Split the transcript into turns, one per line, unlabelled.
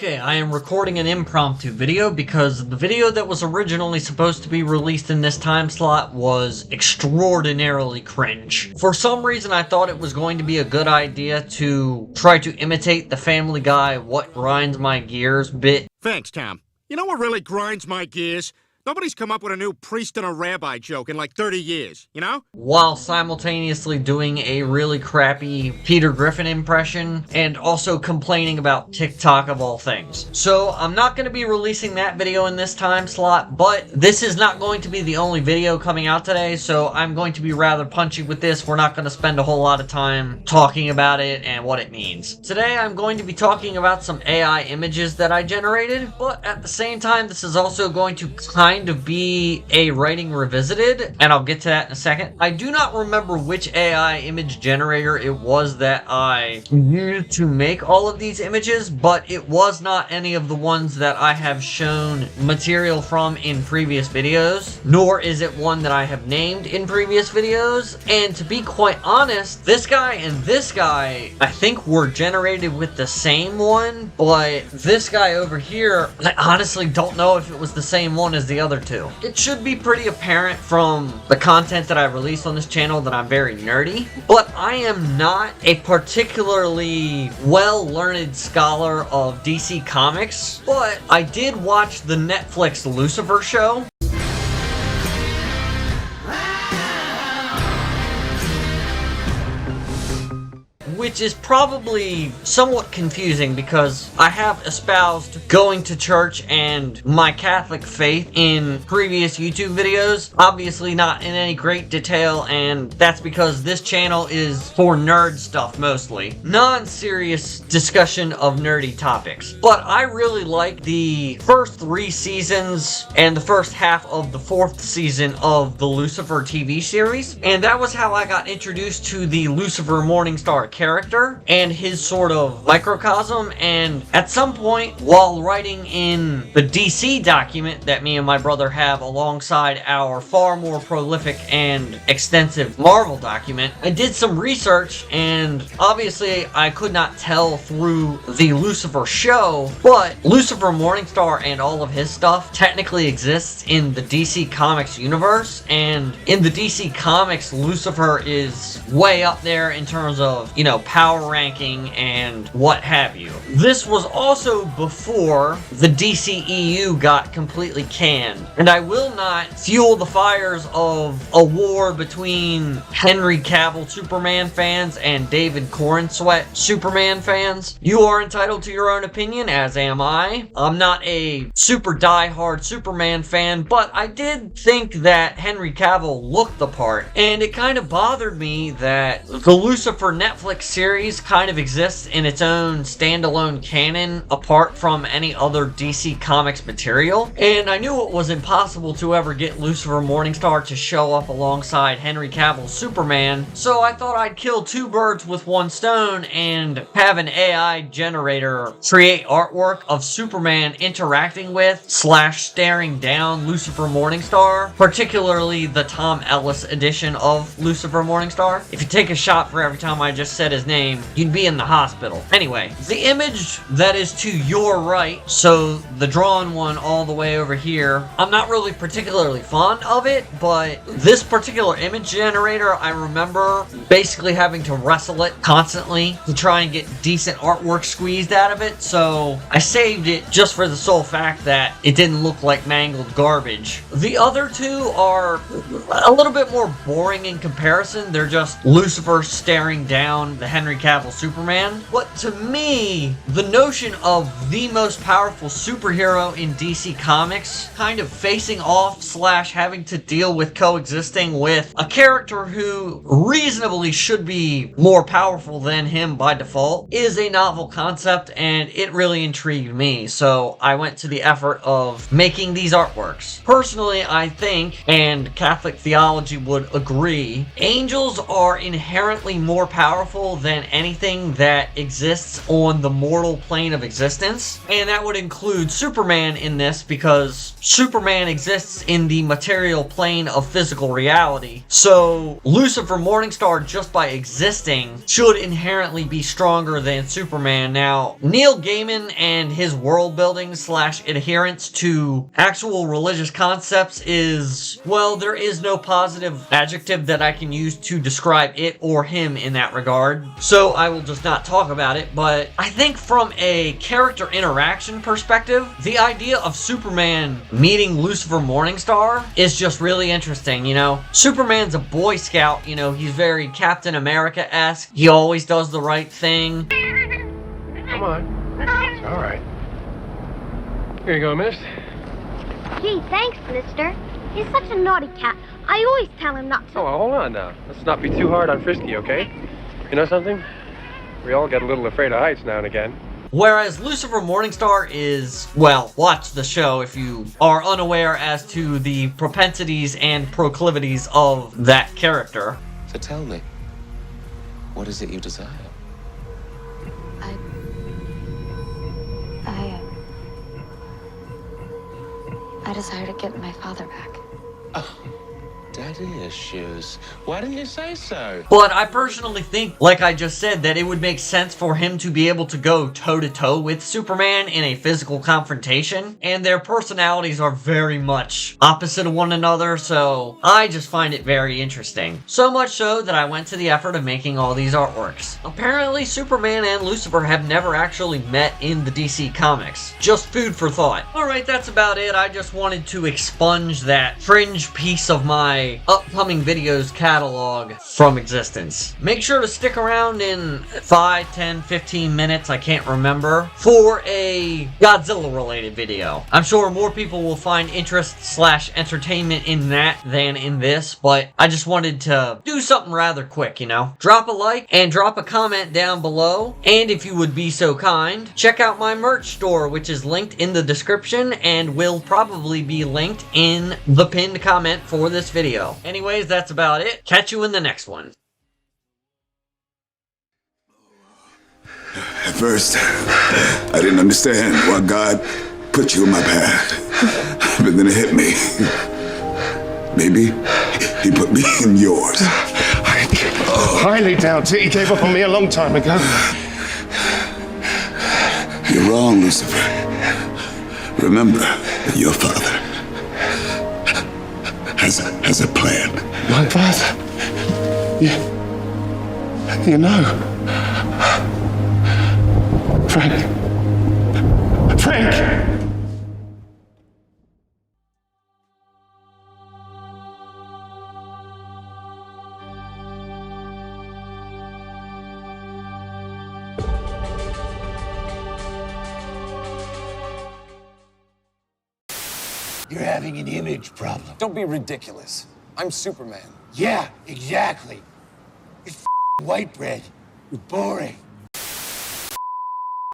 Okay, I am recording an impromptu video because the video that was originally supposed to be released in this time slot was extraordinarily cringe. For some reason, I thought it was going to be a good idea to try to imitate the Family Guy "What Grinds My Gears" bit.
Thanks, Tom. You know what really grinds my gears? Nobody's come up with a new priest and a rabbi joke in like 30 years, you know?
While simultaneously doing a really crappy Peter Griffin impression and also complaining about TikTok of all things. So I'm not going to be releasing that video in this time slot, but this is not going to be the only video coming out today, so I'm going to be rather punchy with this. We're not going to spend a whole lot of time talking about it and what it means. Today I'm going to be talking about some AI images that I generated, but at the same time this is also going to kind of be a writing revisited, and I'll get to that in a second. I do not remember which AI image generator it was that I used to make all of these images, but it was not any of the ones that I have shown material from in previous videos, nor is it one that I have named in previous videos. And to be quite honest, this guy and this guy I think were generated with the same one, but this guy over here, I honestly don't know if it was the same one as the other two. It should be pretty apparent from the content that I release on this channel that I'm very nerdy, but I am not a particularly well-learned scholar of DC Comics, but I did watch the Netflix Lucifer show. Which is probably somewhat confusing because I have espoused going to church and my Catholic faith in previous YouTube videos. Obviously not in any great detail, and that's because this channel is for nerd stuff mostly. Non-serious discussion of nerdy topics. But I really like the first 3 seasons and the first half of the 4th season of the Lucifer TV series. And that was how I got introduced to the Lucifer Morningstar character and his sort of microcosm. And at some point while writing in the DC document that me and my brother have alongside our far more prolific and extensive Marvel document, I did some research, and obviously I could not tell through the Lucifer show, but Lucifer Morningstar and all of his stuff technically exists in the DC Comics universe, and in the DC Comics Lucifer is way up there in terms of, you know, power ranking and what have you. This was also before the DCEU got completely canned, and I will not fuel the fires of a war between Henry Cavill Superman fans and David Corenswet Superman fans. You are entitled to your own opinion, as am I. I'm not a super die-hard Superman fan, but I did think that Henry Cavill looked the part, and it kind of bothered me that the Lucifer Netflix series kind of exists in its own standalone canon apart from any other DC Comics material, and I knew it was impossible to ever get Lucifer Morningstar to show up alongside Henry Cavill's Superman, so I thought I'd kill 2 birds with 1 stone and have an AI generator create artwork of Superman interacting with / staring down Lucifer Morningstar, particularly the Tom Ellis edition of Lucifer Morningstar. If you take a shot for every time I just said his name, you'd be in the hospital. Anyway, the image that is to your right, so the drawn one all the way over here, I'm not really particularly fond of it, but this particular image generator, I remember basically having to wrestle it constantly to try and get decent artwork squeezed out of it, so I saved it just for the sole fact that it didn't look like mangled garbage. The other 2 are a little bit more boring in comparison. They're just Lucifer staring down the Henry Cavill Superman. But to me, the notion of the most powerful superhero in DC Comics kind of facing off / having to deal with coexisting with a character who reasonably should be more powerful than him by default is a novel concept, and it really intrigued me, so I went to the effort of making these artworks. Personally, I think, and Catholic theology would agree, angels are inherently more powerful powerful than anything that exists on the mortal plane of existence. And that would include Superman in this, because Superman exists in the material plane of physical reality. So Lucifer Morningstar, just by existing, should inherently be stronger than Superman. Now, Neil Gaiman and his world building / adherence to actual religious concepts is, well, there is no positive adjective that I can use to describe it or him in that regard, so I will just not talk about it. But I think from a character interaction perspective, the idea of Superman meeting Lucifer Morningstar is just really interesting. You know, Superman's a Boy Scout, you know, he's very Captain America-esque, he always does the right thing.
Come on, it's all right. Here you go, miss.
Gee, thanks, mister. He's such a naughty cat. I always tell him not to.
Oh, well, hold on now. Let's not be too hard on Frisky, okay? You know something? We all get a little afraid of heights now and again.
Whereas Lucifer Morningstar is, well, watch the show if you are unaware as to the propensities and proclivities of that character.
So tell me, what is it you desire?
I desire to get my father back.
Oh, daddy issues. Why didn't you say so?
But I personally think, like I just said, that it would make sense for him to be able to go toe-to-toe with Superman in a physical confrontation, and their personalities are very much opposite of one another, so I just find it very interesting. So much so that I went to the effort of making all these artworks. Apparently, Superman and Lucifer have never actually met in the DC Comics. Just food for thought. Alright, that's about it. I just wanted to expunge that fringe piece of my upcoming videos catalog from existence. Make sure to stick around in 5, 10, 15 minutes, I can't remember, for a Godzilla related video. I'm sure more people will find interest / entertainment in that than in this, but I just wanted to do something rather quick, you know. Drop a like and drop a comment down below, and if you would be so kind, check out my merch store, which is linked in the description and will probably be linked in the pinned comment for this video. Anyways, that's about it. Catch you in the next one.
At first, I didn't understand why God put you in my path. But then it hit me. Maybe he put me in yours.
Highly doubt it. He gave up on me a long time ago.
You're wrong, Lucifer. Remember, your father has a plan.
My father? You know. Frank!
You're having an image problem.
Don't be ridiculous. I'm Superman.
Yeah, exactly. It's white bread. You're boring.